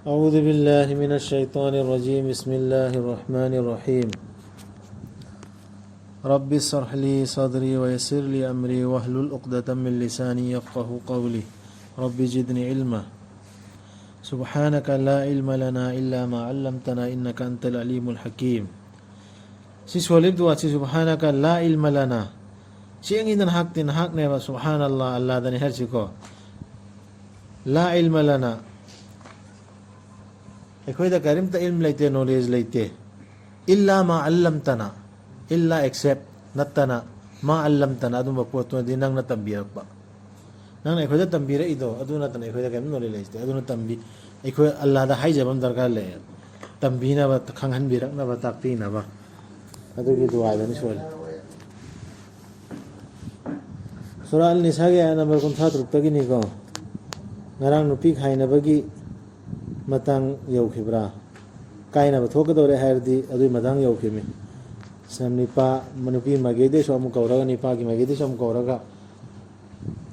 أعوذ بالله من الشيطان الرجيم بسم الله الرحمن الرحيم رب اشرح لي صدري ويسر لي أمري واحلل عقدة من لساني يفقهوا قولي رب زدني علما سبحانك لا علم لنا إلا ما علمتنا إنك أنت العليم الحكيم سيسولب دواتي سبحانك لا علم لنا شيء إذن حق نبا سبحان الله الله دني هرشكو لا علم لنا أخويا كريم علم ليته knowledge ليته إلا ما علمتنا إلا except نتنا ما علمتنا أدو بقوتنا دي نang نتنبيرك با نang أخويا تنبير إيدو أدو نتنا أخويا كريم knowledge ليته أدو نتنبي أخويا الله ده حي جبم دركار ليه تنبينا بتخنهن بيركنا بتاكتينا با أدو كده وايد نسول سورة النساء के आया number 53 तक नहीं को ngarang nupi khaina bagi matang yaukhibra kaina ba thokadore hairdi adui madang yaukhimi samnipa manupi magede so amu kauraga nipa gi magede so amu kauraga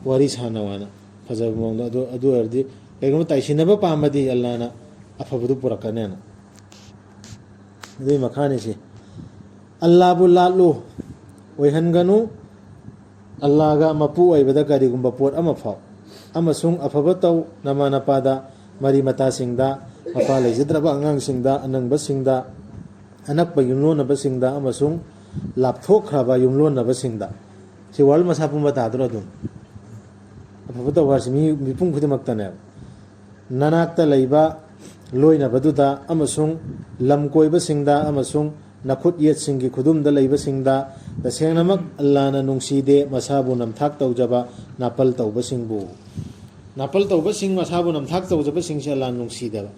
wari sanawana fajab mongda adu ardi egum taisinaba pamadi allah na afabudu purakanena adui makhani si allah bu lalu oihanganu allah ga mapu aibada kari gumba pot ama phau amasung afabatau nama napada mari mata singda apa lejidraba angang singda anangba singda anak ba yumlon na ba singda amasung lapthok khaba yumlon na ba singda si wal masapum bata dro dum afabatau warsimi mipung khudimak tane nanakta leiba loina baduda amasung lamkoi ba singda amasung nakhut yet singi khudum da leiba singda da sengnamak allah na nungside masabu namthak taujaba napal tauba singbu napal tauba sing masabu namthak taujaba singse allah nungsidaba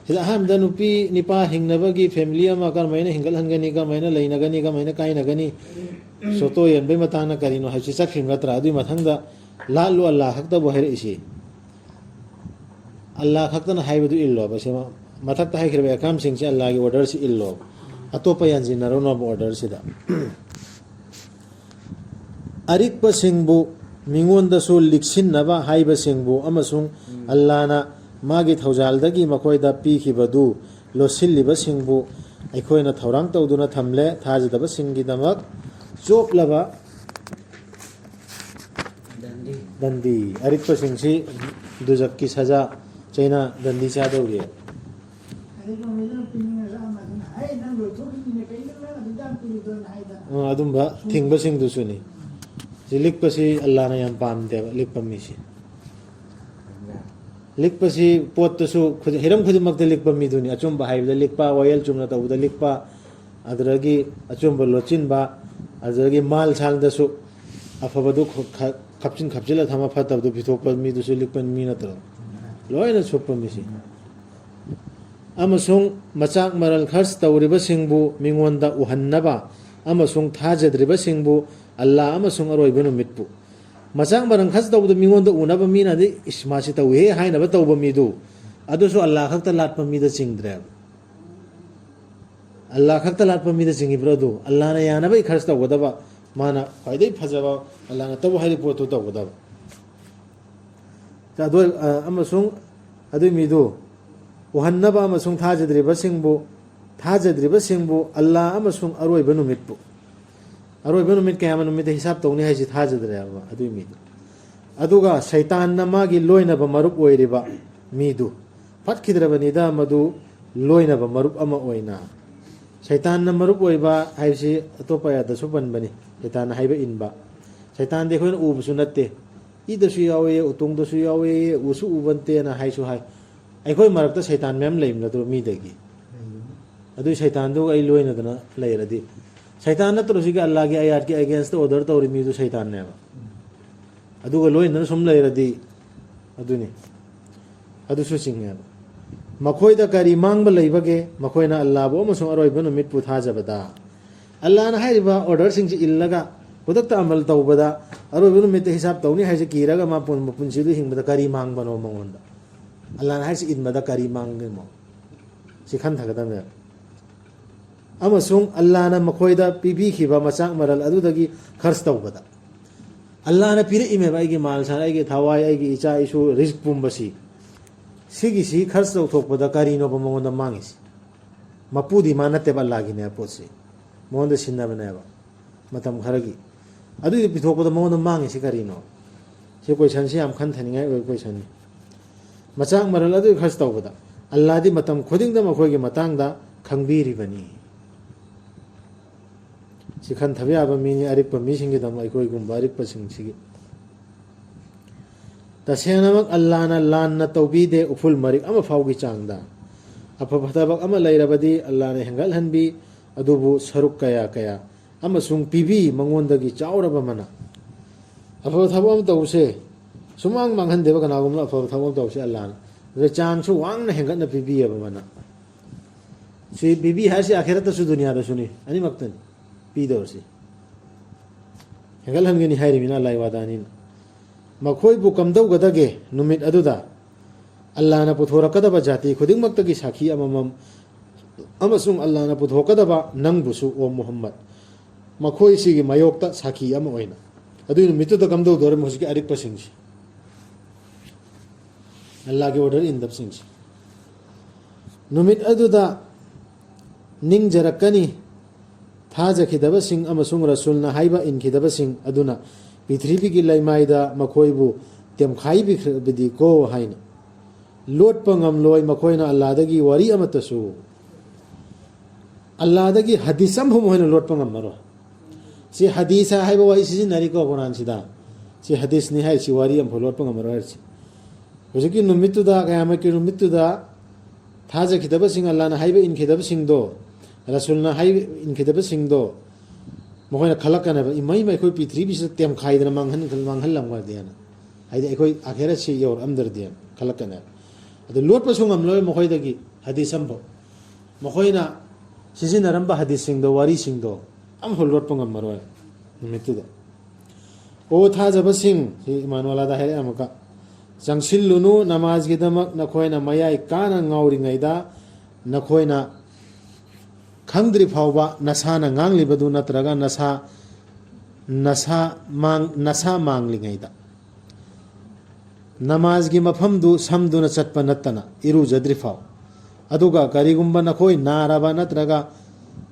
sida hamda nupi nipa hingnabagi family ama kar maina hingal hangani ka maina leinagani ka maina kainagani soto yen be matana karino haisi sakhin gatra adu mathangda lalu allah hakta bo haire isi allah hakta na haibedu illo ba sema mathakta haikirbe kam singse allah gi order si illo atopa yanji narono order sida arikpa singbu mingonda so liksin naba haiba singbu amasung allahna magi thaujaldagi makoida pikhibadu losilliba singbu aikoina thaurang tawduna thamle thajidaba singi damak choplaba dandi arikpa singsi dujak ki saja chaina dandi cha dawri adumba thingba sing dusuni likpasi allah na yam pamde likpamisi likpasi potsu hiram khudimak de likpami duni achumba haibda likpa oil chumna tawda likpa adragi achumba lochinba adragi mal sangda su afabadu khapchila thama phatabdu bithokpa mi dusu likpan mi natro loina chupamisi amasung machak maral khars tawriba singbu mingonda uhannaba amasung thajadriba singbu allah amasung aroi benu mitpu macang barang khas tawdu mingonda unaba mina de ismasi tawhe haina ba tawba midu adusu allah khakta latpa mida chingdre allah khakta latpa mida chingi brodu allah na yana bai khas tawdaba mana faidai phajaba allah na tawu hairi potu tawdaba ta do amasung adu midu uhannaba amasung thajadriba singbu allah amasung aroi benu mitpu aroi benu mit kaya manu mit hisab tawni haisi thajadre aba adu midu aduga shaitan na magi loina ba marup oiriba midu phatkidrabani da madu loina ba marup ama oina shaitan na marup oiba haisi atopa ya da suban bani shaitan haiba inba shaitan de khoin ubu sunatte ida su yawe utung da su yawe usu ubante na haisu hai ai khoi marakta shaitan mem leim na to mi degi adu shaitan do ai loina da na leiradi shaitan na tro siga allah ge ayat ke against order to ri mi do shaitan ne ba adu ga loina sum leiradi aduni adu su singya makhoi da kari mangba leibage makhoi na allah bo mo sum aroi banu mit pu tha jabada allah na haiba order sing ji illaga bodakta amal tawbada aroi banu mit hisab tawni haise kiraga ma pun punsi du hingbada kari mangba no mangonda allah na haise inmada kari mangge mo sikhan thagada me amasung allah na makoida pibi khiba machak maral adudagi khars tawbada allah na pire ime ba igi mal san igi thawai igi icha isu rizq pumbasi सिगिसी खर्च तौथोकपदा करीनोब मगोंदा मांगिस मपुदी मा नत्तेबा अल्लाहगिने पोसे मगोंदा सिन्नबनेबा मतम खरगी अदुदि पिथोकपदा मगोंदा मांगिस करीनो से question से हम खंथनिंगाय ओय question मचांग मरल अदु खर्च तौबदा अल्लाहदी मतम खुदिंगदा मखोयगे मतंगदा खंगबीरिबनी si khan thabi aba mi arik pa mi singi dam ai koi gum barik pa sing sigi ta senamak allah na lan na tawbi de uful marik ama fawgi changda apa phatabak ama lairabadi allah ne hangal hanbi adubu saruk kaya kaya ama sung pibi mangondagi chawraba mana apa thabam tawse sumang manghan deba kana gum apa thabam tawse allah na chang su wang na hangal na pibi aba mana si pibi hasi akhirat su dunya da suni ani maktan पीदौरसी हेंगल हनगनी हायरिमिना लाइवादानिन मखोयबु कमदौगदगे नुमित अदुदा अल्लाहना पुथोरकदबा जाति खुदिंगमक्तगी साखी अममम अमसुंग अल्लाहना पुथोकदबा नंगबुसु ओ मुहम्मद मखोय सिगी मयोक्ता साखी अमा ओइना अदु नुमितुदा कमदौदोर मुसकी अरिकपा सिंगसी अल्लाह के order in दबसिंगसी नुमित अदुदा निंगजरकनी थाजखिदबसिंग अमसुंग रसूलना हाइबा इनखिदबसिंग अदुना पृथ्वीगी लैमाइदा मखोयबु तेमखाई बिदी को हाइना लोटपा ngamloi मखोयना अल्लाहदगी worry अमतसु अल्लाहदगी हदीस अमहु Mohana लोटपा ngamaro si hadisa हाइबा वही सिजिनारि को कुरान सिदा si hadis ni hai si wari am लोटपा ngamaro हाइछि होजकी नुमितुदा कयामकी नुमितुदा थाजखिदबसिंग अल्लाहना हाइबा इनखिदबसिंग दो रसूलना हाई इनखिदब सिंगदो मखोयना खलकना इमई मै कोई पृथ्वी से तेम खाइदना मांगहन लमगा दियाना हाइदे कोई आखेरा से योर अंदर दिया खलकना अदो लोट पसुंग हमलोय मखोयदगी हदीस संभो मखोयना सिजिनरंबा हदीस सिंगदो वारी सिंगदो अम हो लोट पंगम मरोय निमितुदो ओ थाजब सिंग इमानुअला दा हेरे अमका जंगसिलुनु नमाज गिदमक नखोयना मयाई काना ngauringaiदा नखोयना खंगद्री फावबा नसाना nganglibadu natraga nasa manglingaiदा नमाज की मफमदु समदुना चटपा नत्तना इरुजद्री फाव अदुगा करिगुंबा नखोय नाराबा नत्रगा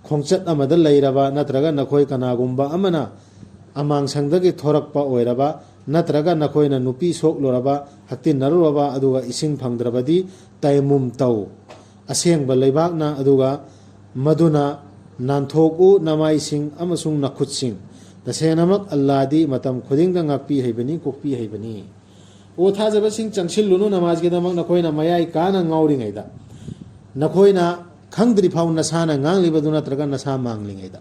खोंचत अमद लैरबा नत्रगा नखोय कनागुंबा अमना अमांग संगदगी थोरकपा ओइरबा नत्रगा नखोयना नुपी सोकलोरबा हक्ति नरुरबा अदुगा इसिंग फंगद्रबदी तैमुम तौ असेंगबा लैबाकना अदुगा मधुना नानथोकु नमाइसिंग अमसुंग नखुतसिंग तसेनमक अल्लाहदी मतम खुदिंगदा ngakpi haibani kokpi haibani ओ थाजबसिंग चंगसिलुनु नमाज के दमक नखोयना मयाई काना ngauringaiदा नखोयना खंगद्री फाउ नसाना nganglibadu natraga nasa manglingaiदा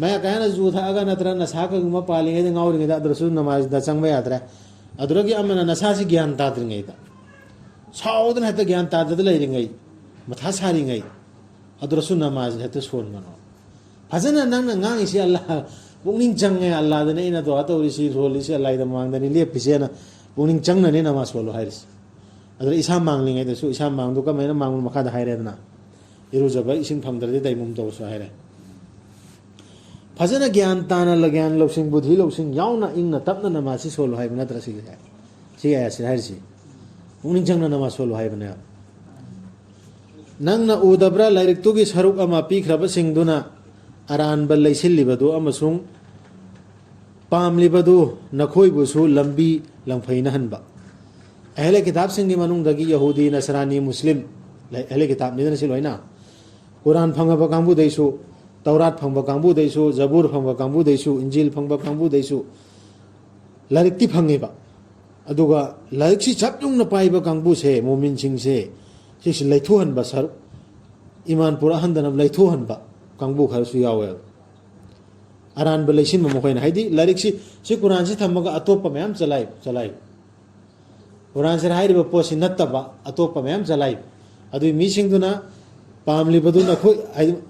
मया काना जु थागा नत्र नसा का गुमा पालिंगैदा ngauringaiदा अदरसु नमाज दा चंगबा यात्रा अदरगी अमना नसा से ज्ञान ताद्रिंगैदा साउदन हत ज्ञान तादद लैरिंगै मथा सारिंगै अदरसु नमाज हत सोन मनो फजना नंग ngangiसी अल्लाह पुनिंग चंगे अल्लाह दने इना दुआ तौरिसी रोलिसी अल्लाह दा मांगदनी लेपिसेना पुनिंग चंगनने नमाज सोलो हाइरिस अदर इसा मांगलिंगैदसु इसा मांगदु कमेना मांगु मखादा हाइरेदना इरुजबा इसिंग फंगदरदि दैमुम तौसु हाइरे फजना ज्ञान ताना लगयान लौसिंग बुद्धि लौसिंग याउना इंगना तपना नमासी सोलो हाइबना तरसी है सी आया से हाइरिसी पुनिंग चंगना नमाज सोलो हाइबना नंगना उदब्रा लाइरिक्तुगी सरुक अमा पीख्रबा सिंगदुना अरानबा लैसिल्लिबदु अमसुंग पामलिबदु नखोइबुसु लंबी लंफैना हनबा अहले किताब सिंगी मनुंगदगी यहूदी नसरानी मुस्लिम अहले किताब निदन सिलोइना कुरान फंगबा कांबु दैसु तौरात फंगबा कांबु दैसु जबूर फंगबा कांबु दैसु इंजील फंगबा कांबु दैसु लाइरिक्ति फंगेबा अदुगा लाइरिक्सि चपयुंगना पाइबा कांबु से मोमिन सिंगसे सिस लैथुहनबा सर ईमान पुरा हंदना लैथुहनबा कांबु खरसु यावे अरानबा लैसिन मखोयना हाइदि लाइरिक्सि सि कुरान से थमगा अतोपा मयाम चलाई कुरान से हाइरिबा पोसि नत्तबा अतोपा मयाम चलाई अदुइ मिसिंगदुना पामलिबदु नखोय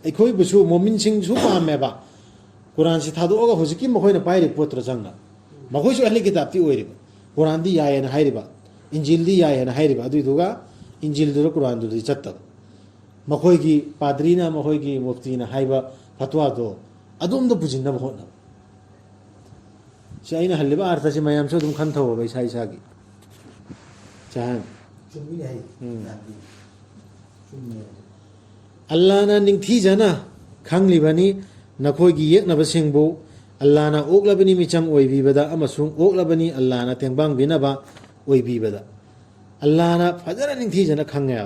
अखोय बुसु मोमिन सिंगसु पामेबा कुरान से थादोगा हुजिकि मखोयना पाइरि पोत्र जंगना मखोयसु अहले किताबति ओइरिबा कुरान दी यायना हाइरिबा इंजील दी यायना हाइरिबा अदुइ दुगा इंजील दु कुरान दु चत्तब मखोयगी पादरीना मखोयगी मुफ्तीना हाइबा फतवा दो अदुम दो पुजिन होना से अना हल्लिबा अर्थ से मैम से खनथो इसा इसागी चाहन चुम्मी है चुम्मी अल्लाहना निंगथीजना खंगलिबनी नखोइगी येकनबसिंगबु अल्लाहना ओक्लबनी मिचम ओइबिबदा अमसुंग ओक्लबनी अल्लाहना तेंबांग बिनबा ओइबिबदा अल्लाहना फजरा निंगथीजना खंगे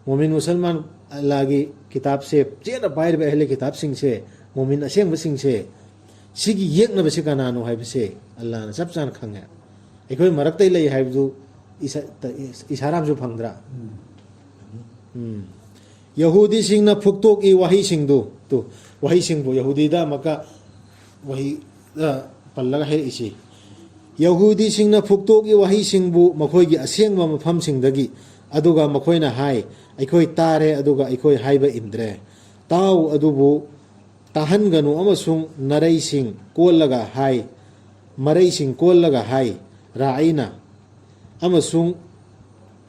मोमिन मुसलमान अल्लाहगी किताब से जेना बाइर बहले किताब सिंह से मोमिन असेंग बसिंग से सिगी येकनबसि कनानो हाइबसे अल्लाहना सब चान खंगे अखोइ मरक्तै लई हाइबदु इशारामजु फंगद्रा यहूदी सिंह फुक्तोक वही सिंह तो वही सिंह यहूदी मका वही पल्लगा है इसी यहूदी सिंह फुक्तोक वही सिंह मखोई असेंब मफम सिंहदगी अदुगा मखोइना हाय अखोई तारे अदुगा अखोई हाइबा इंद्रे ताऊ अदुबु ताहनगनु अमसुंग नरई सिंह कोलगा हाय मरई सिंह कोलगा हाय राइना अमसुंग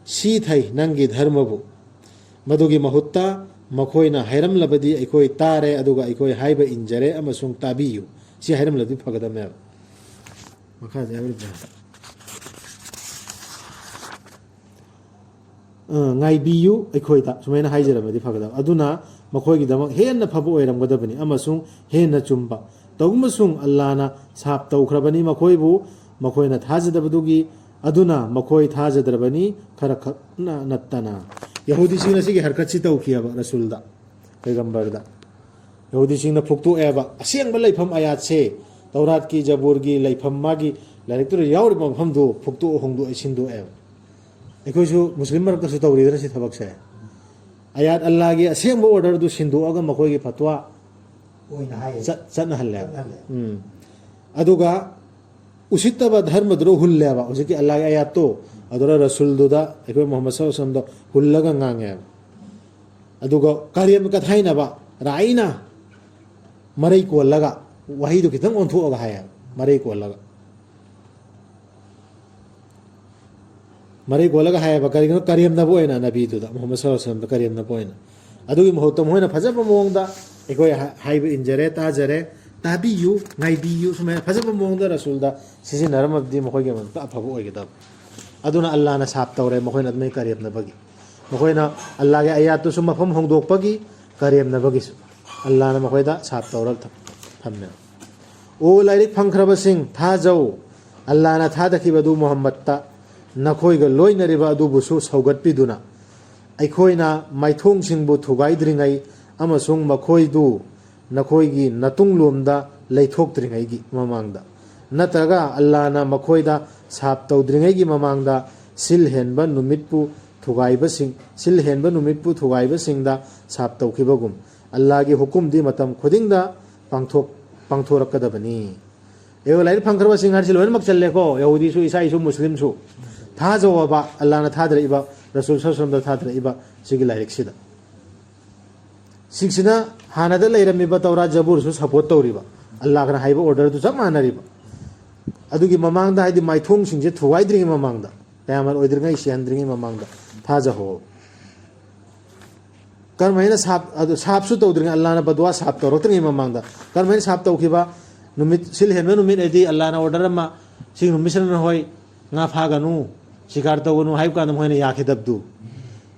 सी थई नंगी धर्मबु मधुगी महुत्ता मखोइना हैरमलबदी अखोई तारे अदुगा अखोई हाइबा इंजरे अमसुंग ताबियु सी हैरमलबदी फगदमे मखा जाबरिबा ngaibiyu akhoi da sumaina haijaramadi phagada aduna makhoi gi damak henna phabu oiramgadabani amasung henna chumba tawmasung allana sap tawkhrabani makhoi bu makhoina thajadabadugi aduna makhoi thajadrabani khara khna nattana yahudi singna sigi harkatsi tawkiyaba rasulda paigambarda yahudi singna phuktu eba asengba leifam ayat se taurat ki jabur gi leifam magi larik tur yauri mafam do phuktu hongdu isindu eba अखोइसु मुस्लिम मरक्तसु तौरीदना सि थबक से आयात अल्लाह की असेंब order दु सिंदुअगा मखोई की फतवा ओइना हाय चतना हल्ले अदुगा उसितब धर्म draw हुल्लेबा उजकी अल्लाह की आयात तो अदुरा रसूल दुदा अखोइ मोहम्मद सल्लल्लाहु अलैहि वसल्लम दो हुल्लगा ngange अदुगा कार्यम कथाइनबा राइना मरई को लगा वही दु कितंग ओंथोगा हाय मरई को लगा मरे गोलगा हाय बकरी करियम न बोयना नबी दुदा मोहम्मद सल्लल्लाहु अलैहि वसल्लम करियम न बोयना अदुगी महत्व मोयना फजब मोंगदा एकोय हाइब इंजरे ताजरे ताबियु नाइबियु सुमे फजब मोंगदा रसूलदा सिजि नरमबदी मखोयगे मन अफबो ओयगदा अदुना अल्लाह ना साफ तौरे मखोयना मे करियम न बगी मखोयना अल्लाह के आयात तो सुम मफम होंगदोक पगी करियम न बगी अल्लाह ना मखोयदा साफ तौरल थमने ओ लाइरिक फंखरब सिंह थाजौ अल्लाह ना थादखिबदु मोहम्मद ता नखोइगा लोइनरिबा अदुबुसु सौगतपिदुना अखोइना माइथोंसिंगबु थुगाइद्रिङै अमसुंग मखोइदु नखोइगी नतुंगलोमदा लैथोक्त्रिङैगी ममांगदा नत्रगा अल्लाहना मखोइदा साप तौद्रिङैगी ममांगदा सिलहेनबा नुमितपु थुगाइबसिंग सिलहेनबा नुमितपु थुगाइबसिंगदा साप तौखिबगुम अल्लाहगी हुकुमदि मतम खुदिंगदा पांगथोरकदबनी एगो लाइट फंखरबा सिंह हरसिल लोइनमक चल्लेको यहूदी सु ईसाई सु मुस्लिम सु थाजोबा अल्लाहना थाद्रइबा रसूल सल्लल्लाहु अलैहि वसल्लम थाद्रइबा सिगी लाइक सिदा सिक्सिना हानादा लेरमिबा तौरा जबूर सु सपोर्ट तौरिबा अल्लाह kana हाइबा ऑर्डर तु सब मानरिबा अदुगी ममांगदा हाइदि माइथोंग सिंजे थुवाइद्रिङि ममांगदा तयामर ओइद्रिङै सियानद्रिङि ममांगदा थाजहो कर्मैना साप अदु सापसु तौद्रिङि अल्लाहना बदवा साप तौरत्रिङि ममांगदा कर्मैना साप तौखिबा नुमित सिलहेनबा नुमित एदि अल्लाहना ऑर्डर मा सिंग नुमिसन होय nga phaganu शिकार तौगनु हाइब कान मोइना याखिदबदु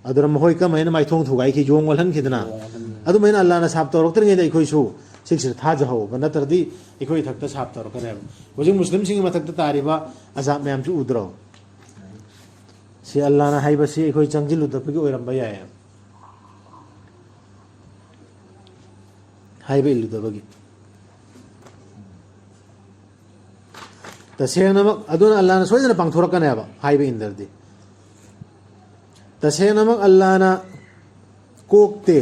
अदर मोय कमैना माइथोंग थुगाइ खि जोंग वलहन खिदना अदु मैना अल्लाह ना साफ तौरक्तरिङै दै खोइसु सिक्सर थाजहो बनतरदि इखोइ थक्ता साफ तौरकरे होजि मुस्लिम सिंग मथक्ता तारिबा अजाब मैम सु उद्रो सि अल्लाह ना हाइबसि इखोइ चंगजिलु दपगि ओइरमबा याय हाइबे इलु दबगि तसेनमक अदुन अल्लाह ना सोइदना पांगथोरकनेबा हाइबे इंदरदि तसेनमक अल्लाह ना कोक्ते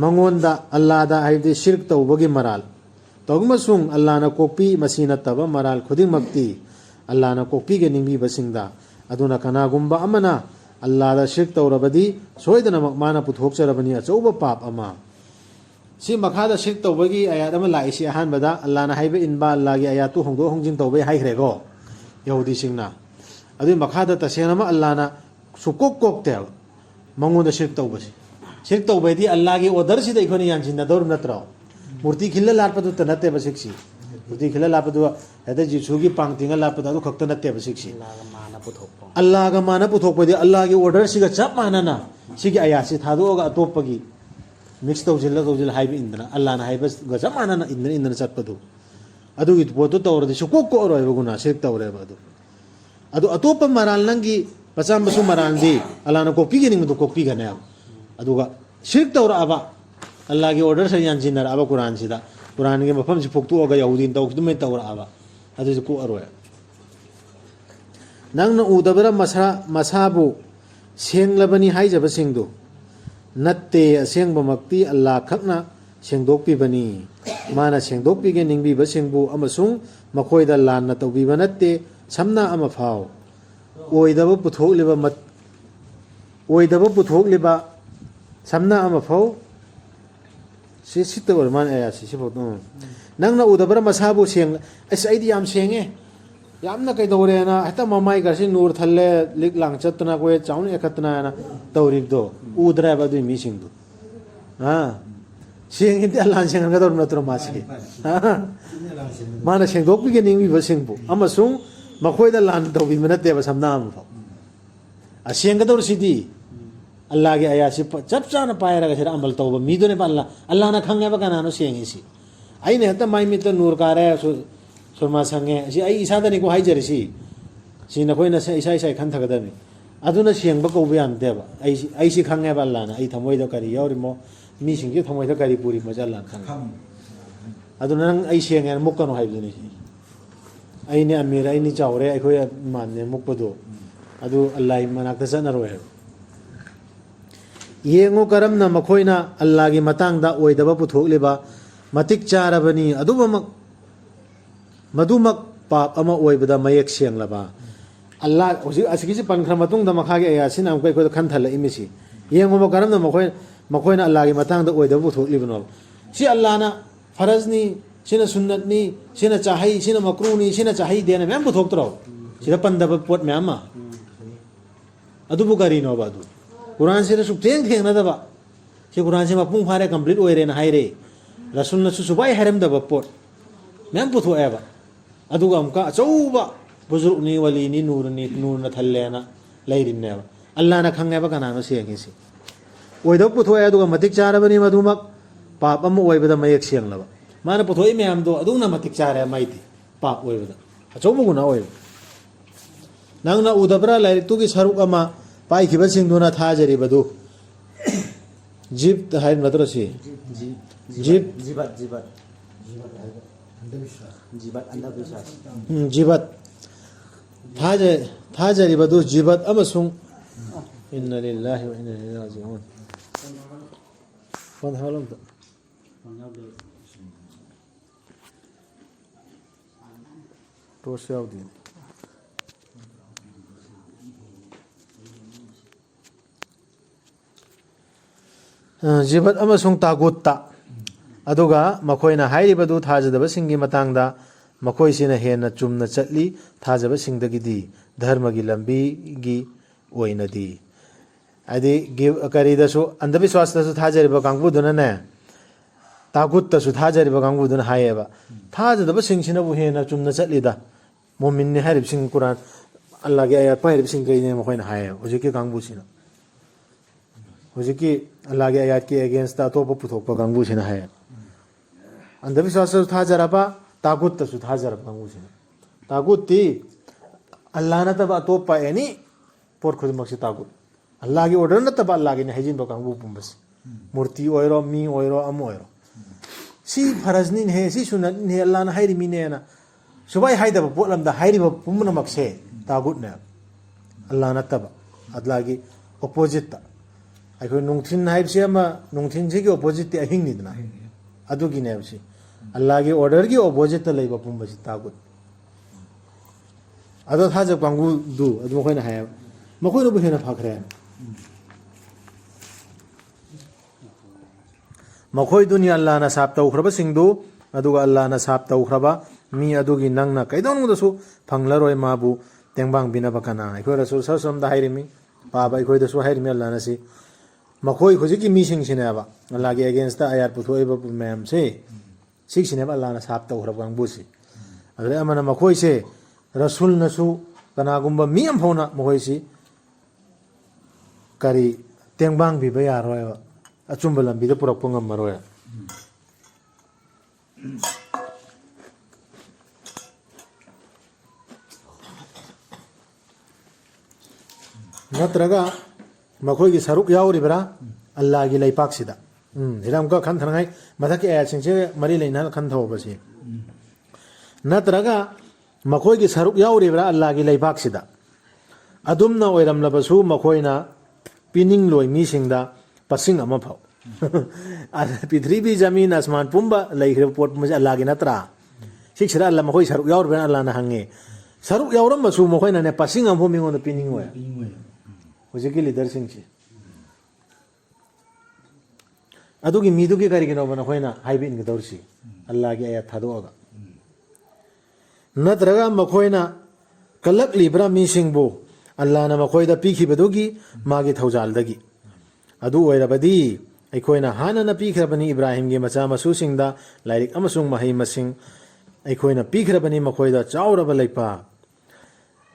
मंगोंदा अल्लाह दा हाइबदि शिरक तौबगी मराल तौगमसुंग अल्लाह ना कोक्पी मसीना तब मराल खुदिंगमक्ति अल्लाह ना कोक्पी गे निंगबी बसिंगदा अदुना कनागुंबा अमना अल्लाह दा शिरक तौरबदि सोइदनमक माना पुथोकचरबनी अचौबा पाप अमा सी मखादा शिरक तौबगी आयात अमा लाइसी अहानबदा अल्लाह ना हाइबे इनबा अल्लाह गी आयात तु होंगदो होंजिन तौबे हाइख्रेगो यहुदी सिंगना अदु मखादा तसेनमा अल्लाह ना सुकोक कोकते मंगोंदा शिरक तौबसी शिरक तौबेदी अल्लाह गी ऑर्डर सी देखोनी यानजिन दौर नत्रो मूर्ति खिल्ला लापदु त नते बसिक्सी मूर्ति खिल्ला लापदु हेदे जिसुगी पांगतिंगा लापदु खक्त नते बसिक्सी माना पुथोकपो अल्लाह का माना पुथोकपदि अल्लाह की ऑर्डर सिगा चप मानना सिगी आया से थादोगा अतोपगी मिक्स तौजिल हाइब इंदना अल्लाह ना हाइब ग चप मानना इंदना चटपदु अदुगी पोतो तौरदि सुको को रोयबो गुना सिक तौरेबा अदु अतोप मराल नंगी पचाम बसु मराल दी अल्लाह ना कोपी गिनिंग दु कोपी गने अदुगा सिक तौराबा अल्लाह की ऑर्डर से यानजिनर आबा कुरान सिदा कुरान के मफम से फोक्तोगा यहुदीन तौखदुमे तौराबा अदु को अरोय नंगन उदबरा मसाबु सेंगलबनी हाइजबसिंगदु नत्ते असेंगबमक्ति अल्लाह खकना सेंगदोकपिबनी माना सेंगदोकपिगे निंगबिबसिंगबु अमसुंग मखोयदा लानना तौबिबा नत्ते समना अमा फाव ओइदब पुथोकलिबा समना अमा फाव सित मान आया सिफो नंगना उदबरा मसाबु सेंग एस आइदी याम सेंगे यामना कईदौरेना हेता ममाई गासी नूर थल्ले लिक लांग चतना कोय चाउन एकतना ना तौरिबदो उद्राबा दुई मिसिंगदो हां सेंगिते अल्लाह सेंगनगदौर नत्रो मासी हां माना सेंगदोकपिगे निंगबि बसिंगबु अमसुंग मखोयदा लान तौबि मनते बसमना अमफा असेंगदौर सिदी अल्लाह के आयासी चप चाना पायरगा सिरा अमल तौबा मीदोने अल्लाह ना खंगेबा कनानो सेंगिसी आइने हेता माइमित नूर कारे सुरमा संगे सी आई इसादनी को हाइजरसी सी नखोइना इसा इसा खन थगदमी अदुना सेंगबा कौबा यानदेबा आई सी खंगेबा अल्लाहना आई थमोइदा करी यावरिमो मी सिंगे थमोइदा करी पूरी मजा अल्लाह खंग अदुना नंग आई सेंगे मुक्कनो हाइबदुनी आइने अमीर आइने चावरे आइखोय मानने मुक्पदो अदु अल्लाह मनाक्ता चनरोय येंगो करमना मखोइना अल्लाह की मतंगदा ओइदबा पुथोकलिबा मतिक चारबनी अदुबमक मधुमक पाप अमा ओइबदा मयक सेंगलबा अल्लाह होजि असिगिसि पनखरा मतुंगदा मखागे आयासिन अमको इखो खनथल इमिसि येंगो करमना मखोइना अल्लाह की मतंगदा ओइदबा पुथोकलिबनो सि अल्लाहना फरजनी सिना सुन्नतनी सिना चाहई सिना मकरूनी सिना चाहई देना मैम पुथोकतरो सिदा पंदब पोट मैम अदुबु करिनो बादु कुरान से सुक्थेंग थेंगनदबा सि कुरान से मपुंग फारे कंप्लीट ओइरेना हाइरे रसूलना सुसुबाई हरमदबा पोट मैम पुथोएबा अदुगा अमका अचौबा बुजुर्गनी वलीनी नूरना थल्लेना लैरिनेबा अल्लाह ना खंगेबा कनानो सेंगिसि ओइदो पुथोए अदुगा मतिक चारबनी मधुमक पाप अम ओइबदा मयक सेंगलबा माना पुथोई मैमदो अदुना मतिक चारे माइति पाप ओइबदा अचौबा गुना ओइ नंगना उदबरा लाइरितुगी सरुक अमा पाइखिबसिंगदुना थाजरिबदु जीव हाइ नत्रसि जीव जीवत थाजरिबदु जीवत अमसुंग इन्ना लिल्लाहि व इन्ना इलैहि राजिऊन फोन हालम तो यावदि जीवत अमसुंग तागुत्ता अदुगा मखोइना हाइरिबदु थाजदबसिंगी मतंगदा मखोइसिना हेना चुमना चटली थाजबसिंगदगिदी धर्मगी लंबीगी ओइनदी आदि करीदसु अंधविश्वासदसु थाजरिबा कांगबुदुनने तागुत्तसु थाजरिबा कांगबुदुन हायेबा थाजदबसिंगसिनाबु हेना चुमना चटलीदा मोमिनने हारिबसिंग कुरान अल्लाह के आयत पाइरिबसिंग गइने मखोइना हाये हुजिके कांगबुसिना हुजिके अल्लाह के आयत के अगेंस्ट अतोप पुथोकपा कांगबुसिना हाये अंधविश्वास थाजरबा तागुत थाजरब कांगुसिना तागुत्ती अल्लाह नतब अतोप एनी पोर खुदमक से तागुत अल्लाह की ऑर्डर नतब अल्लाह की हाइजिन कांगबु पुंबस मूर्ति ओइरो मी ओइरो अम ओइरो सी फरजनी है सी सुन्नत है अल्लाह ना हाइरि मीने ना सुबाई हाइदब पोलमदा हाइरिब पुमनमक से तागुत ने अल्लाह नतब अल्लाह की ऑपोजिट अखो नुंगथिन हाइबसे अमा नुंगथिन से की ऑपोजिट अहिंग निदना अदुगी नेबसी अल्लाह की ऑर्डर की ऑपोजिट लेबा पुंबसी तागुत अदो थाज कांगु दु अदु मखोइना हाय मखोइना बु हेना फाखरे मखोइ दुनिया अल्लाह ना साफ तौखरबा सिंगदु अदुगा अल्लाह ना साफ तौखरबा मी अदुगी नंगना कैदोंगदसु फंगलरोय माबु तेंबांग बिनाबा कना अखो रसूल सल्लल्लाहु अलैहि हाइरिमी पाबा अखोइ दसु हाइरिमी अल्लाह ना सि मखोइ खुजिकी मीसिंग सिनेबा अल्लाह के अगेंस्ट आयात पुथोइबा मैम से सिक्सिनेबा अल्लाह ना साफ तौखरबा कांगबुसी अदरे अमना मखोइ से रसूल नसु ꯀꯅꯥꯒꯨꯝꯕ ꯃꯤ ꯑꯃ ꯐꯥꯎꯅ ꯃꯈꯣꯏꯁꯤ ꯀꯔꯤ ꯇꯦꯡꯕꯥꯡ ꯄꯤꯕ ꯌꯥꯔꯣꯏꯕ ꯑꯆꯨꯝꯕ ꯂꯝꯕꯤꯗ ꯄꯨꯔꯛꯄ ꯉꯝꯃꯔꯣꯏ ꯅꯠꯇ꯭ꯔꯒ ꯃꯈꯣꯏꯒꯤ ꯁꯔꯨꯛ ꯌꯥꯎꯔꯤꯕ꯭ꯔꯥ ꯑꯜꯂꯥꯍꯒꯤ ꯂꯩꯄꯥꯛꯁꯤꯗ ꯁꯤꯗ ꯑꯃꯨꯛꯀ ꯈꯟꯊꯅꯉꯥꯏ ꯃꯊꯛꯀꯤ ꯑꯌꯥꯠꯁꯤꯡꯁꯦ ꯃꯔꯤ ꯂꯩꯅꯅ ꯈꯟꯊꯍꯧꯕꯁꯤ ꯅꯠꯇ꯭ꯔꯒ ꯃꯈꯣꯏꯒꯤ ꯁꯔꯨꯛ ꯌꯥꯎꯔꯤꯕ꯭ꯔꯥ ꯑꯜꯂꯥꯍꯒꯤ ꯂꯩꯄꯥꯛꯁꯤꯗ ꯑꯗꯨꯝꯅ ꯑꯣꯏꯔꯝꯂꯕꯁꯨ ꯃꯈꯣꯏꯅ ꯄꯤꯅꯤꯡꯂꯣꯏ ꯃꯤꯁꯤꯡꯗ ꯄꯁꯤꯡ ꯑꯃ ꯐꯥꯎ ꯄ꯭ꯔꯤꯊꯤꯕꯤ ꯖꯃꯤꯟ ꯑꯁꯃꯥꯟ ꯄꯨꯝꯕ ꯂꯩꯈ꯭ꯔꯤꯕ ꯄꯣꯠ ꯄꯨꯝꯕꯁꯦ ꯑꯜꯂꯥꯍꯒꯤ ꯅꯠꯇ꯭ꯔꯥ ꯁꯤꯁꯤꯗ ꯑꯜꯂꯥ ꯃꯈꯣꯏ ꯁꯔꯨꯛ ꯌꯥꯎꯔꯤꯕ꯭ꯔꯥ ꯑꯜꯂꯥꯍꯅ ꯍꯪꯉꯦ ꯁꯔꯨꯛ ꯌꯥꯎꯔꯝꯕꯁꯨ ꯃꯈꯣꯏꯅꯅꯦ ꯄꯁꯤꯡ ꯑꯃꯐꯥꯎ ꯃꯤꯉꯣꯟꯗ ꯄꯤꯅꯤꯡꯉꯣꯏ ꯍꯧꯖꯤꯛꯀꯤ ꯂꯤꯗꯔꯁꯤꯡꯁꯤ ꯑꯗꯨꯒꯤ ꯃꯤꯗꯨꯒꯤ ꯀꯔꯤꯒꯤꯅꯣꯕ ꯅꯈꯣꯏꯅ ꯍꯥꯏꯕ ꯏꯟꯒꯗꯧꯔꯤꯁꯤ ꯑꯜꯂꯥꯍꯒꯤ ꯑꯌꯥꯠ ꯊꯥꯗꯣꯛꯑꯒ ꯅꯠꯇ꯭ꯔꯒ ꯃꯈꯣꯏꯅ ꯀꯜꯂꯛꯂꯤꯕ꯭ꯔꯥ ꯃꯤꯁꯤꯡꯕꯨ ꯑꯜꯂꯥꯍꯅ ꯃꯈꯣꯏꯗ ꯄꯤꯈꯤꯕꯗꯨꯒꯤ ꯃꯥꯒꯤ ꯊꯧꯖꯥꯜꯗꯒꯤ ꯑꯗꯨ ꯑꯣꯏꯔꯕꯗꯤ ꯑꯩꯈꯣꯏꯅ ꯍꯥꯟꯅꯅ ꯄꯤꯈ꯭ꯔꯕꯅꯤ ꯏꯕ꯭ꯔꯥꯍꯤꯝꯒꯤ ꯃꯆꯥ ꯃꯁꯨꯁꯤꯡꯗ ꯂꯥꯏꯔꯤꯛ ꯑꯃꯁꯨꯡ ꯃꯍꯩ ꯃꯁꯤꯡ ꯑꯩꯈꯣꯏꯅ ꯄꯤꯈ꯭ꯔꯕꯅꯤ ꯃꯈꯣꯏꯗ ꯆꯥꯎꯔꯕ ꯂꯩꯄꯥꯛ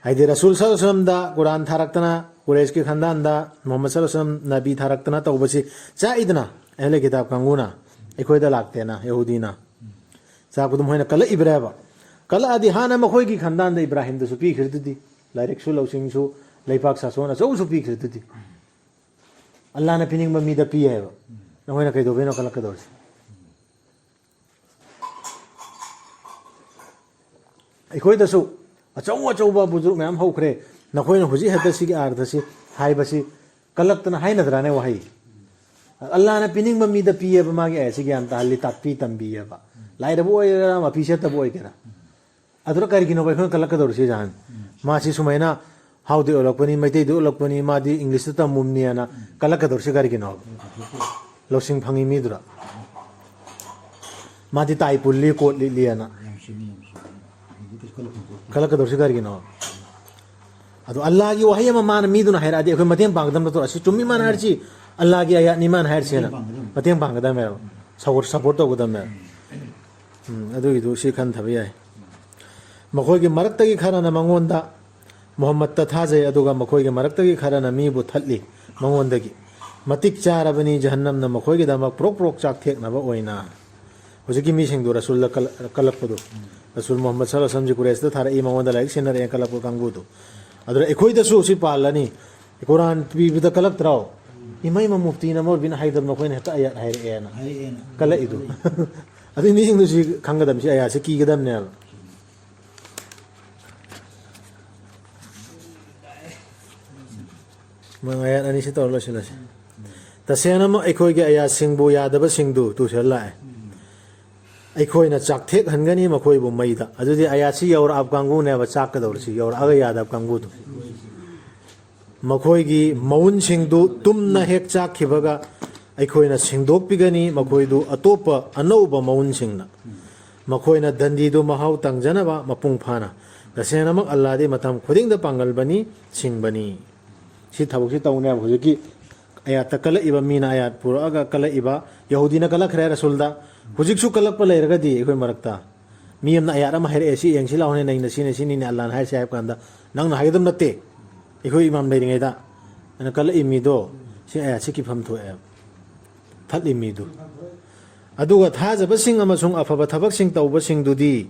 ꯍꯥꯏꯗꯤ ꯔꯁꯨꯜ ꯁꯜꯂꯜꯂꯥꯍꯨ ꯑꯂꯩꯍꯤ ꯋꯁꯜꯂꯝꯗ ꯀꯨꯔꯥꯟ ꯊꯥꯔꯛꯇꯅ ꯀꯨꯔꯩꯁꯀꯤ ꯈꯟꯗꯥꯟꯗ ꯃꯨꯍꯝꯃꯗ ꯁꯜꯂꯜꯂꯥꯍꯨ ꯑꯂꯩꯍꯤ ꯋꯁꯜꯂꯝ ꯅꯕꯤ ꯊꯥꯔꯛꯇꯅ ꯇꯧꯕꯁꯤ ꯆꯥꯛꯏꯗꯅ ꯑꯍꯂꯦ ꯀꯤꯇꯥꯕ ꯀꯥꯡꯕꯨꯅ ꯑꯩꯈꯣꯏꯗ ꯂꯥꯛꯇꯦꯅ ꯌꯍꯨꯗꯤꯅ ꯆꯥꯛꯄꯗꯨ ꯃꯣꯏꯅ ꯀꯜꯂꯛꯏꯕ꯭ꯔꯥꯕ ꯀꯜꯂꯛꯑꯗꯤ ꯍꯥꯟꯅ ꯃꯈꯣꯏꯒꯤ ꯈꯟꯗꯥꯟꯗ ꯏꯕ꯭ꯔꯥꯍꯤꯝꯗꯁꯨ ꯄꯤꯈ꯭ꯔꯗꯨꯗꯤ ꯂꯥꯏꯔꯤꯛꯁꯨ ꯂꯧꯁꯤꯡꯁꯨ ꯂꯩꯄꯥꯛ ꯁꯥꯁꯣꯟ ꯑꯆꯧꯕꯁꯨ ꯄꯤꯈ꯭ꯔꯗꯨꯗꯤ ꯑꯜꯂꯥꯍꯅ ꯄꯤꯅꯤꯡꯕ ꯃꯤꯗ ꯄꯤ ꯍꯥꯏꯕ ꯅꯈꯣꯏꯅ ꯀꯩꯗꯧꯕꯩꯅꯣ ꯀꯜꯂꯛꯀꯗꯧꯔꯤꯁꯤ ꯑꯩꯈꯣꯏꯗꯁꯨ ꯑꯆꯧ ꯑꯆꯧꯕ ꯕꯨꯖꯨꯔꯛ ꯃꯌꯥꯝ ꯍꯧꯈ꯭ꯔꯦ ꯅꯈꯣꯏꯅ ꯍꯧꯖꯤꯛ ꯍꯦꯛꯇ ꯁꯤꯒꯤ ꯑꯥꯔꯊꯁꯤ ꯍꯥꯏꯕꯁꯤ ꯀꯜꯂꯛꯇꯅ ꯍꯥꯏꯅꯗ꯭ꯔꯥꯅꯦ ꯋꯥꯍꯩ ꯑꯜꯂꯥꯍꯅ ꯄꯤꯅꯤꯡꯕ ꯃꯤꯗ ꯄꯤꯌꯦꯕ ꯃꯥꯒꯤ ꯑꯌꯥꯠꯁꯤ ꯒ꯭ꯌꯥꯟ ꯇꯥꯍꯜꯂꯤ ꯇꯥꯛꯄꯤ ꯇꯝꯕꯤꯌꯦꯕ ꯂꯥꯏꯔꯕ ꯑꯣꯏꯒꯦꯔꯥ ꯃꯄꯤ ꯆꯠꯇꯕ ꯑꯣꯏꯒꯦꯔꯥ ꯑꯗꯨꯅ ꯀꯔꯤꯒꯤꯅꯣꯕ ꯑꯩꯈꯣꯏꯅ ꯀꯜꯂꯛꯀꯗꯧꯔꯤꯁꯤ ꯖꯍꯥꯟ ꯃꯥꯁꯤ ꯁꯨꯃꯥꯏꯅ ꯍꯥꯎꯗꯤ ꯑꯣꯜꯂꯛꯄꯅꯤ ꯃꯩꯇꯩꯗꯤ ꯑꯣꯜꯂꯛꯄꯅꯤ ꯃꯥꯗꯤ ꯏꯪꯂꯤꯁꯇ ꯇꯝꯃꯨꯝꯅꯤꯅ ꯀꯜꯂꯛꯀꯗꯧꯔꯤꯁꯤ ꯀꯔꯤꯒꯤꯅꯣꯕ ꯂꯧꯁꯤꯡ ꯐꯪꯉꯤ ꯃꯤꯗꯨꯔ ꯃꯥꯗꯤ ꯇꯥꯏ ꯄꯨꯜꯂꯤ ꯀꯣꯠ ꯂꯤꯠꯂꯤꯅ ꯀꯜꯂꯛꯀꯗꯧꯔꯤꯁꯤ ꯀꯔꯤꯒꯤꯅꯣ ꯑꯗꯣ ꯑꯜꯂꯥꯍꯒꯤ ꯋꯥꯍꯩ ꯑꯃ ꯃꯥꯅ ꯃꯤꯗꯨꯅ ꯍꯥꯏꯔꯛꯑꯗꯤ ꯑꯩꯈꯣꯏ ꯃꯇꯦꯡ ꯄꯥꯡꯒꯗꯕ ꯅꯠꯇ꯭ꯔꯣ ꯑꯁꯤ ꯆꯨꯝꯃꯤ ꯃꯥꯅ ꯍꯥꯏꯔꯤꯁꯤ ꯑꯜꯂꯥꯍꯒꯤ ꯑꯌꯥꯠꯅꯤ ꯃꯥꯅ ꯍꯥꯏꯔꯤꯁꯦꯅ ꯃꯇꯦꯡ ꯄꯥꯡꯒꯗꯕꯅꯦꯕ ꯁꯞꯄꯣꯔꯠ ꯇꯧꯒꯗꯕꯅꯦꯕ ꯑꯗꯨꯒꯤꯗꯨ ꯁꯤ ꯈꯟꯊꯕ ꯌꯥꯏ ꯃꯈꯣꯏꯒꯤ ꯃꯔꯛꯇꯒꯤ ꯈꯔꯅ ꯃꯉꯣꯟꯗ ꯃꯨꯍꯝꯃꯗꯇ ꯊꯥꯖꯩ ꯑꯗꯨꯒ ꯃꯈꯣꯏꯒꯤ ꯃꯔꯛꯇꯒꯤ ꯈꯔꯅ ꯃꯤꯕꯨ ꯊꯠꯂꯤ ꯃꯉꯣꯟꯗꯒꯤ ꯃꯇꯤꯛ ꯆꯥꯔꯕꯅꯤ ꯖꯍꯟꯅꯝꯅ ꯃꯈꯣꯏꯒꯤꯗꯃꯛ ꯄ꯭ꯔꯣꯛ ꯄ꯭ꯔꯣꯛ ꯆꯥꯛꯊꯦꯛꯅꯕ ꯑꯣꯏꯅ ꯍꯧꯖꯤꯛꯀꯤ ꯃꯤꯁꯤꯡꯗꯨ ꯔꯁꯨꯜꯗ ꯀꯜꯂꯛꯄꯗꯨ ꯔꯁꯨꯜ ꯃꯨꯍꯝꯃꯗ ꯁꯜꯂꯜꯂꯥꯍꯨ ꯑꯂꯩꯍꯤ ꯋꯁꯜꯂꯝꯁꯤ ꯀꯨꯔꯩꯁꯇ ꯊꯥꯔꯛꯏ ꯃꯉꯣꯟꯗ ꯂꯥꯏꯔꯤꯛ ꯁꯤꯟꯅꯔꯛꯑꯦ ꯀꯜꯂꯛꯄ ꯀꯥꯡꯕꯨꯗꯨ ꯑꯗꯨꯅ ꯑꯩꯈꯣꯏꯗꯁꯨ ꯁꯤ ꯄꯥꯜꯂꯅꯤ ꯀꯨꯔꯥꯟ ꯄꯤꯕꯗ ꯀꯜꯂꯛꯇ꯭ꯔꯣ ꯏꯃꯩ ꯃꯨꯐꯇꯤꯅ ꯃꯧꯂꯕꯤꯅ ꯍꯥꯏꯗꯕ ꯅꯈꯣꯏꯅ ꯍꯦꯛꯇ ꯑꯌꯥꯠ ꯍꯥꯏꯔꯛꯑꯦꯅ ꯀꯜꯂꯛꯏꯗꯨ ꯑꯗꯨꯏ ꯃꯤꯁꯤꯡꯗꯨ ꯁꯤ ꯈꯪꯒꯗꯕꯅꯤ ꯁꯤ ꯑꯌꯥꯠꯁꯤ ꯀꯤꯒꯗꯕꯅꯦꯕ ꯑꯌꯥꯠ ꯑꯅꯤꯁꯤ ꯇꯧꯔ ꯂꯣꯏꯁꯤꯜꯂꯁꯤ ꯇꯁꯦꯡꯅꯃꯛ ꯑꯩꯈꯣꯏꯒꯤ ꯑꯌꯥꯠꯁꯤꯡꯕꯨ ꯌꯥꯗꯕꯁꯤꯡꯗꯨ ꯇꯨꯁꯤꯜ ꯂꯥꯛꯑꯦ ꯑꯩꯈꯣꯏꯅ ꯆꯥꯛꯊꯦꯛꯍꯟꯒꯅꯤ ꯃꯈꯣꯏꯕꯨ ꯃꯩꯗ ꯑꯗꯨꯗꯤ ꯑꯌꯥꯠꯁꯤ ꯌꯧꯔꯛꯑꯕ ꯀꯥꯡꯕꯨꯅꯦꯕ ꯆꯥꯛꯀꯗꯧꯔꯤꯁꯤ ꯌꯧꯔꯛꯑꯒ ꯌꯥꯗꯕ ꯀꯥꯡꯕꯨꯗꯨ ꯃꯈꯣꯏꯒꯤ ꯃꯎꯟꯁꯤꯡꯗꯨ ꯇꯨꯝꯅ ꯍꯦꯛ ꯆꯥꯛꯈꯤꯕꯒ ꯑꯩꯈꯣꯏꯅ ꯁꯦꯡꯗꯣꯛꯄꯤꯒꯅꯤ ꯃꯈꯣꯏꯗꯨ ꯑꯇꯣꯞꯄ ꯑꯅꯧꯕ ꯃꯎꯟꯁꯤꯡꯅ ꯃꯈꯣꯏꯅ ꯗꯟꯗꯤꯗꯨ ꯃꯍꯥꯎ ꯇꯪꯖꯅꯕ ꯃꯄꯨꯡ ꯐꯥꯅ ꯇꯁꯦꯡꯅꯃꯛ ꯑꯜꯂꯥꯍꯗꯤ ꯃꯇꯝ ꯈꯨꯗꯤꯡꯗ ꯄꯥꯡꯒꯜꯕꯅꯤ ꯁꯤꯡꯕꯅꯤ ꯁꯤ ꯊꯕꯛꯁꯤ ꯇꯧꯅꯦꯕ ꯍꯧꯖꯤꯛꯀꯤ ꯑꯌꯥꯠꯇ ꯀꯜꯂꯛꯏꯕ ꯃꯤꯅ ꯑꯌꯥꯠ ꯄꯨꯔꯛꯑꯒ ꯀꯜꯂꯛꯏꯕ ꯌꯍꯨꯗꯤꯅ ꯀꯜꯂꯛꯈ꯭ꯔꯦ ꯔꯁꯨꯜꯗ ꯍꯧꯖꯤꯛꯁꯨ ꯀꯜꯂꯛꯄ ꯂꯩꯔꯒꯗꯤ ꯑꯩꯈꯣꯏ ꯃꯔꯛꯇ ꯃꯤ ꯑꯃꯅ ꯑꯌꯥꯠ ꯑꯃ ꯍꯥꯏꯔꯛꯑꯦ ꯁꯤ ꯌꯦꯡꯁꯤ ꯂꯥꯎꯅꯦ ꯅꯩꯅ ꯁꯤꯅꯤ ꯁꯤꯅꯤꯅꯦ ꯑꯜꯂꯥꯍꯅ ꯍꯥꯏꯔꯤꯁꯦ ꯍꯥꯏꯕ ꯀꯥꯟꯗ ꯅꯪꯅ ꯍꯥꯏꯒꯗꯕ ꯅꯠꯇꯦ ꯑꯩꯈꯣꯏ ꯏꯃꯥꯝ ꯂꯩꯔꯤꯉꯩꯗ ꯑꯩꯅ ꯀꯜꯂꯛꯏ ꯃꯤꯗꯣ ꯁꯤ ꯑꯌꯥꯠꯁꯤ ꯀꯤꯐꯝ ꯊꯣꯛꯑꯦꯕ ꯊꯠꯂꯤ ꯃꯤꯗꯨ ꯑꯗꯨꯒ ꯊꯥꯖꯕꯁꯤꯡ ꯑꯃꯁꯨꯡ ꯑꯐꯕ ꯊꯕꯛꯁꯤꯡ ꯇꯧꯕꯁꯤꯡꯗꯨꯗꯤ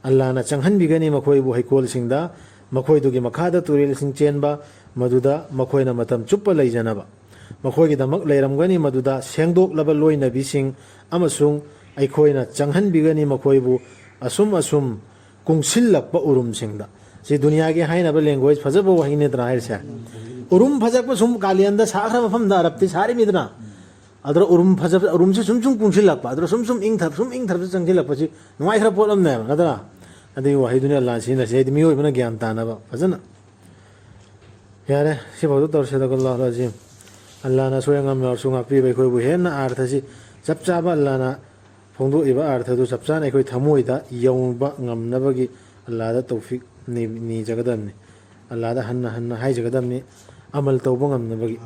ꯑꯜꯂꯥꯍꯅ ꯆꯪꯍꯟꯕꯤꯒꯅꯤ ꯃꯈꯣꯏꯕꯨ ꯍꯩꯀꯣꯜꯁꯤꯡꯗ ꯃꯈꯣꯏꯗꯨꯒꯤ ꯃꯈꯥꯗ ꯇꯨꯔꯦꯜꯁꯤꯡ ꯆꯦꯟꯕ ꯃꯗꯨꯗ ꯃꯈꯣꯏꯅ ꯃꯇꯝ ꯆꯨꯞꯄ ꯂꯩꯖꯅꯕ ꯃꯈꯣꯏꯒꯤꯗꯃꯛ ꯂꯩꯔꯝꯒꯅꯤ ꯃꯗꯨꯗ ꯁꯦꯡꯗꯣꯛꯂꯕ ꯂꯣꯏꯅꯕꯤꯁꯤꯡ ꯑꯃꯁꯨꯡ ꯑꯩꯈꯣꯏꯅ ꯆꯪꯍꯟꯕꯤꯒꯅꯤ ꯃꯈꯣꯏꯕꯨ ꯑꯁꯨꯝ ꯀꯨꯡꯁꯤꯜꯂꯛꯄ ꯎꯔꯨꯝꯁꯤꯡꯗ ꯁꯤ ꯗꯨꯅꯤꯌꯥꯒꯤ ꯍꯥꯏꯅꯕ ꯂꯦꯡꯒ꯭ꯋꯦꯖ ꯐꯖꯕ ꯋꯥꯍꯩꯅꯤꯗꯅ ꯍꯥꯏꯔꯤꯁꯦ ꯎꯔꯨꯝ ꯐꯖꯛꯄ ꯁꯨꯝ ꯀꯥꯂꯦꯟꯗ ꯁꯥꯈ꯭ꯔ ꯃꯐꯝꯗ ꯑꯔꯕꯇꯤ ꯁꯥꯔꯤꯃꯤꯗꯅ ꯑꯗꯨꯗ ꯎꯔꯨꯝ ꯐꯖꯕ ꯎꯔꯨꯝꯁꯤ ꯁꯨꯝ ꯀꯨꯡꯁꯤꯜꯂꯛꯄ ꯑꯗꯨꯗ ꯁꯨꯝ ꯏꯪꯊꯔꯕ ꯆꯪꯁꯤꯜꯂꯛꯄꯁꯤ ꯅꯨꯡꯉꯥꯏꯈ꯭ꯔ ꯄꯣꯠ ꯑꯃꯅꯦꯕ ꯅꯠꯇ꯭ꯔꯥ ꯑꯗꯨꯒꯤ ꯋꯥꯍꯩꯗꯨꯅꯤ ꯑꯜꯂꯥꯍꯅ ꯁꯤꯖꯤꯟꯅꯁꯤ ꯍꯥꯏꯗꯤ ꯃꯤꯑꯣꯏꯕꯅ ꯒ꯭ꯌꯥꯟ ꯇꯥꯅꯕ ꯐꯖꯅ ꯌꯥꯔꯦ ꯁꯤꯐꯥꯎꯗ ꯇꯧꯔꯁꯤ ꯁꯗꯀꯜꯂꯥꯍꯨꯜ ꯑꯖꯤꯝ ꯑꯜꯂꯥꯍꯅ ꯑꯁꯣꯏ ꯑꯉꯥꯝ ꯌꯥꯎꯔꯁꯨ ꯉꯥꯛꯄꯤꯕ ꯑꯩꯈꯣꯏꯕꯨ ꯍꯦꯟꯅ ꯑꯥꯔꯊꯁꯤ ꯆꯞ ꯆꯥꯕ ꯑꯜꯂꯥꯍꯅ ꯐꯣꯡꯗꯣꯛꯏꯕ ꯑꯥꯔꯊꯗꯨ ꯆꯞ ꯆꯥꯅ ꯑꯩꯈꯣꯏ ꯊꯃꯣꯏꯗ ꯌꯧꯕ ꯉꯝꯅꯕꯒꯤ ꯑꯜꯂꯥꯍꯗ ꯇꯧꯐꯤꯛ ꯅꯤꯖꯒꯗꯕꯅꯤ ꯑꯜꯂꯥꯍꯗ ꯍꯟꯅ ꯍꯟꯅ ꯍꯥꯏꯖꯒꯗꯕꯅꯤ ꯑꯃꯜ ꯇꯧꯕ ꯉꯝꯅꯕꯒꯤ